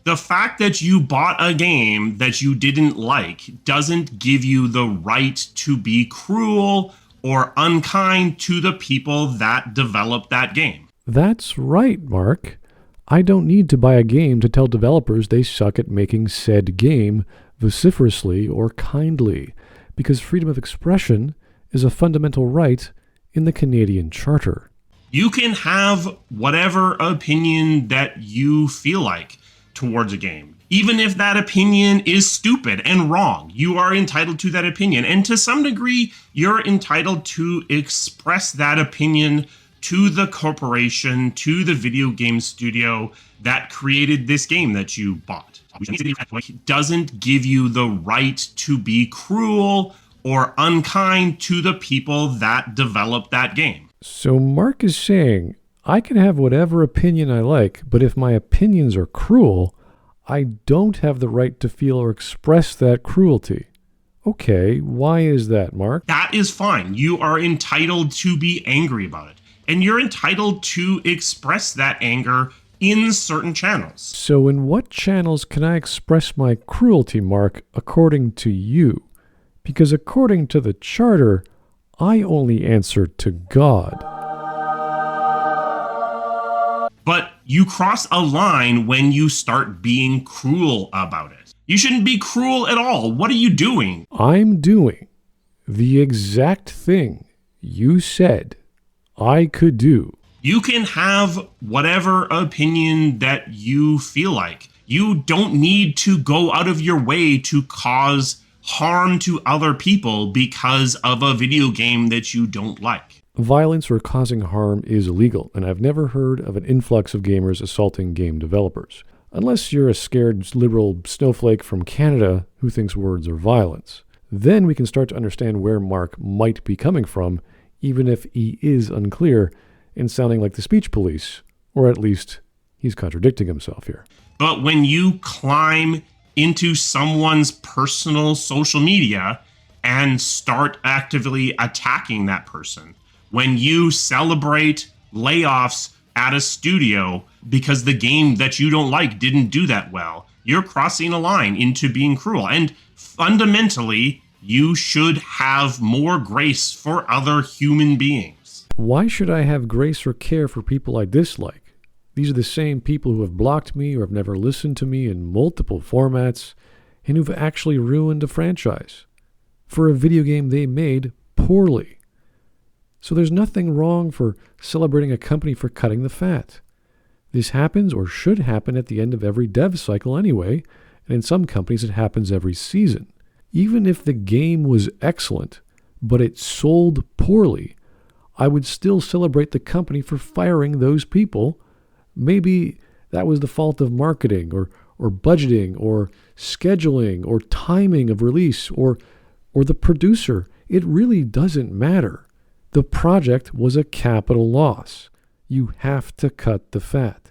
The fact that you bought a game that you didn't like doesn't give you the right to be cruel or unkind to the people that developed that game. That's right, Mark. I don't need to buy a game to tell developers they suck at making said game vociferously or kindly, because freedom of expression is a fundamental right in the Canadian Charter. You can have whatever opinion that you feel like towards a game. Even if that opinion is stupid and wrong, you are entitled to that opinion. And to some degree, you're entitled to express that opinion to the corporation, to the video game studio that created this game that you bought. It doesn't give you the right to be cruel or unkind to the people that developed that game. So Mark is saying, I can have whatever opinion I like, but if my opinions are cruel, I don't have the right to feel or express that cruelty. Okay, why is that, Mark? That is fine. You are entitled to be angry about it. And you're entitled to express that anger in certain channels. So in what channels can I express my cruelty, Mark, according to you? Because according to the Charter, I only answer to God. But you cross a line when you start being cruel about it. You shouldn't be cruel at all. What are you doing? I'm doing the exact thing you said I could do. You can have whatever opinion that you feel like. You don't need to go out of your way to cause harm to other people because of a video game that you don't like. Violence or causing harm is illegal, and I've never heard of an influx of gamers assaulting game developers. Unless you're a scared liberal snowflake from Canada who thinks words are violence. Then we can start to understand where Mark might be coming from, even if he is unclear and sounding like the speech police, or at least he's contradicting himself here. But when you climb into someone's personal social media and start actively attacking that person, when you celebrate layoffs at a studio because the game that you don't like didn't do that well, you're crossing a line into being cruel. And fundamentally, you should have more grace for other human beings. Why should I have grace or care for people I dislike? These are the same people who have blocked me or have never listened to me in multiple formats and who've actually ruined a franchise for a video game they made poorly. So there's nothing wrong for celebrating a company for cutting the fat. This happens or should happen at the end of every dev cycle anyway, and in some companies it happens every season. Even if the game was excellent, but it sold poorly, I would still celebrate the company for firing those people. Maybe that was the fault of marketing or budgeting or scheduling or timing of release or the producer. It really doesn't matter. The project was a capital loss. You have to cut the fat.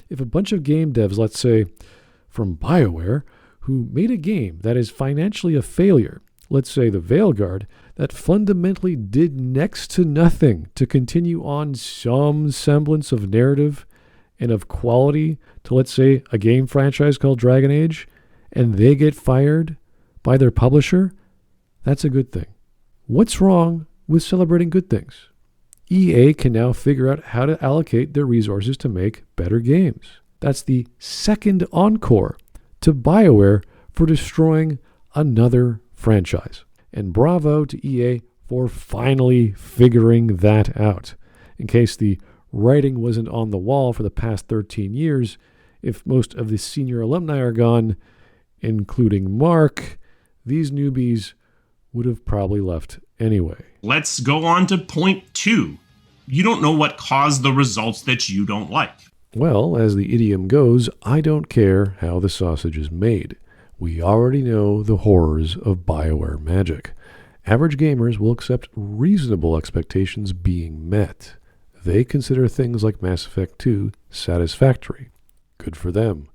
If a bunch of game devs, let's say from BioWare, who made a game that is financially a failure, let's say the Veilguard, that fundamentally did next to nothing to continue on some semblance of narrative and of quality to, let's say, a game franchise called Dragon Age, and they get fired by their publisher, that's a good thing. What's wrong with celebrating good things? EA can now figure out how to allocate their resources to make better games. That's the second encore to BioWare for destroying another franchise. And bravo to EA for finally figuring that out. In case the writing wasn't on the wall for the past 13 years, if most of the senior alumni are gone, including Mark, these newbies would have probably left anyway. Let's go on to point 2. You don't know what caused the results that you don't like. Well, as the idiom goes, I don't care how the sausage is made. We already know the horrors of BioWare magic. Average gamers will accept reasonable expectations being met. They consider things like Mass Effect 2 satisfactory. Good for them.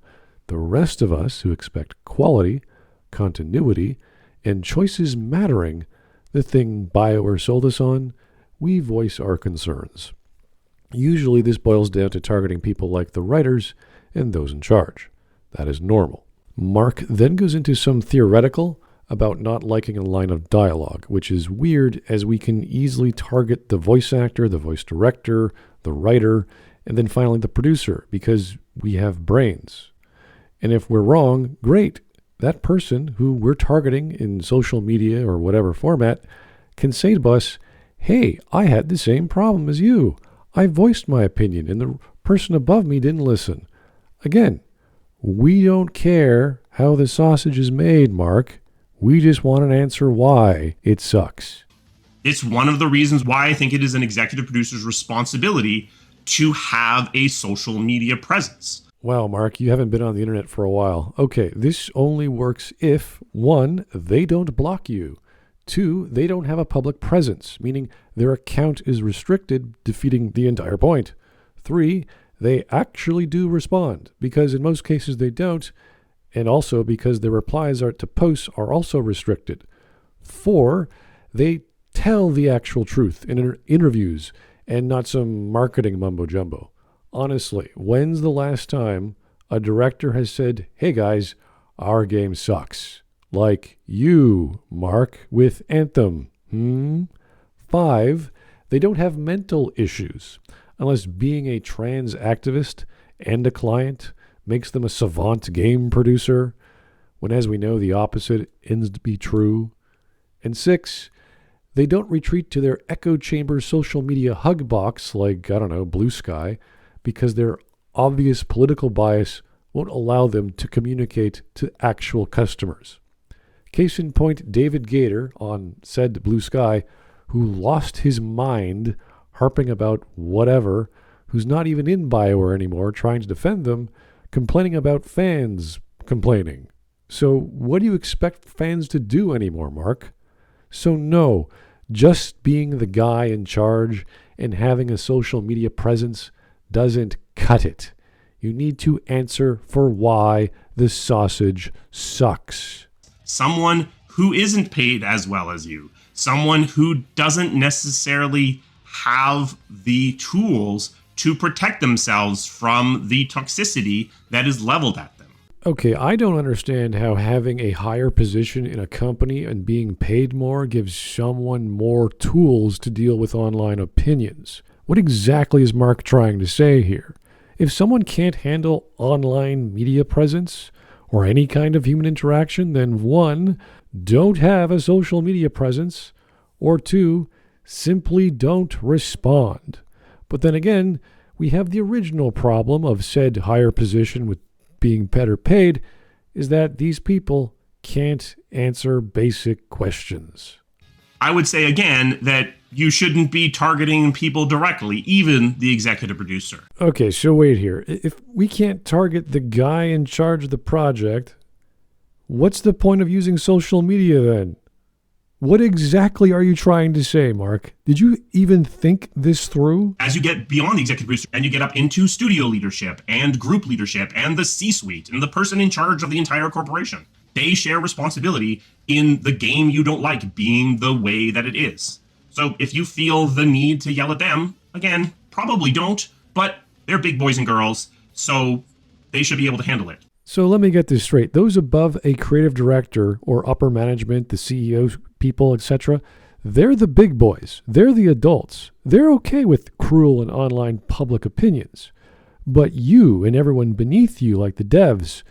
The rest of us who expect quality, continuity, and choices mattering, the thing BioWare sold us on, we voice our concerns. Usually this boils down to targeting people like the writers and those in charge. That is normal. Mark then goes into some theoretical about not liking a line of dialogue, which is weird as we can easily target the voice actor, the voice director, the writer, and then finally the producer because we have brains. And if we're wrong, great. That person who we're targeting in social media or whatever format can say to us, hey, I had the same problem as you. I voiced my opinion and the person above me didn't listen. Again, we don't care how the sausage is made, Mark. We just want an answer why it sucks. It's one of the reasons why I think it is an executive producer's responsibility to have a social media presence. Wow, Mark, you haven't been on the internet for a while. Okay, this only works if, 1, they don't block you. 2, they don't have a public presence, meaning their account is restricted, defeating the entire point. 3, they actually do respond, because in most cases they don't, and also because their replies to posts are also restricted. 4, they tell the actual truth in interviews and not some marketing mumbo-jumbo. Honestly, when's the last time a director has said, hey guys, our game sucks? Like you, Mark, with Anthem. 5, they don't have mental issues, unless being a trans activist and a client makes them a savant game producer, when as we know the opposite ends to be true. And 6, they don't retreat to their echo chamber social media hug box like, I don't know, Blue Sky, because their obvious political bias won't allow them to communicate to actual customers. Case in point, David Gator on said Blue Sky, who lost his mind harping about whatever, who's not even in BioWare anymore, trying to defend them, complaining about fans complaining. So what do you expect fans to do anymore, Mark? So no, just being the guy in charge and having a social media presence doesn't cut it. You need to answer for why the sausage sucks. Someone who isn't paid as well as you, someone who doesn't necessarily have the tools to protect themselves from the toxicity that is leveled at them. Okay, I don't understand how having a higher position in a company and being paid more gives someone more tools to deal with online opinions. What exactly is Mark trying to say here? If someone can't handle online media presence or any kind of human interaction, then 1, don't have a social media presence, or 2, simply don't respond. But then again, we have the original problem of said higher position with being better paid, is that these people can't answer basic questions. I would say again that you shouldn't be targeting people directly, even the executive producer. Okay, so wait here. If we can't target the guy in charge of the project, what's the point of using social media then? What exactly are you trying to say, Mark? Did you even think this through? As you get beyond the executive producer and you get up into studio leadership and group leadership and the C-suite and the person in charge of the entire corporation, they share responsibility in the game you don't like being the way that it is. So if you feel the need to yell at them, again, probably don't, but they're big boys and girls, so they should be able to handle it. So let me get this straight. Those above a creative director or upper management, the CEO people, etc., they're the big boys. They're the adults. They're okay with cruel and online public opinions. But you and everyone beneath you, like the devs,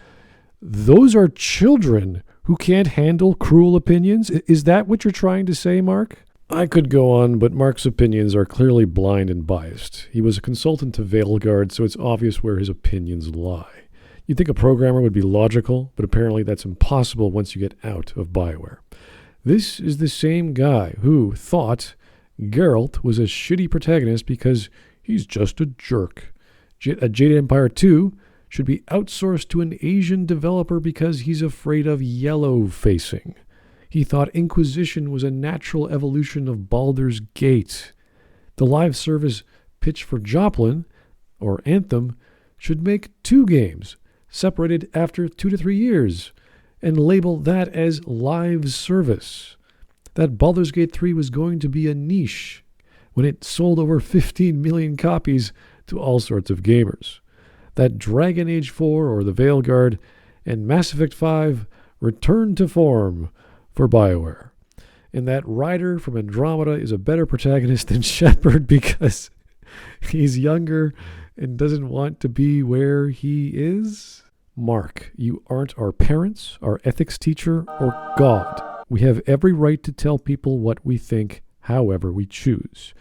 those are children who can't handle cruel opinions. Is that what you're trying to say, Mark? I could go on, but Mark's opinions are clearly blind and biased. He was a consultant to Veilguard, so it's obvious where his opinions lie. You'd think a programmer would be logical, but apparently that's impossible once you get out of BioWare. This is the same guy who thought Geralt was a shitty protagonist because he's just a jerk. Jade Empire 2 should be outsourced to an Asian developer because he's afraid of yellow-facing. He thought Inquisition was a natural evolution of Baldur's Gate. The live service pitch for Joplin, or Anthem, should make 2 games, separated after 2 to 3 years, and label that as live service. That Baldur's Gate 3 was going to be a niche when it sold over 15 million copies to all sorts of gamers. That Dragon Age 4 or the Veilguard and Mass Effect 5 Return to Form for BioWare. And that Ryder from Andromeda is a better protagonist than Shepard because he's younger and doesn't want to be where he is. Mark, you aren't our parents, our ethics teacher, or God. We have every right to tell people what we think, however we choose.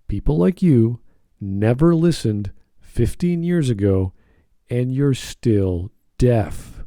People like you never listened 15 years ago, and you're still deaf.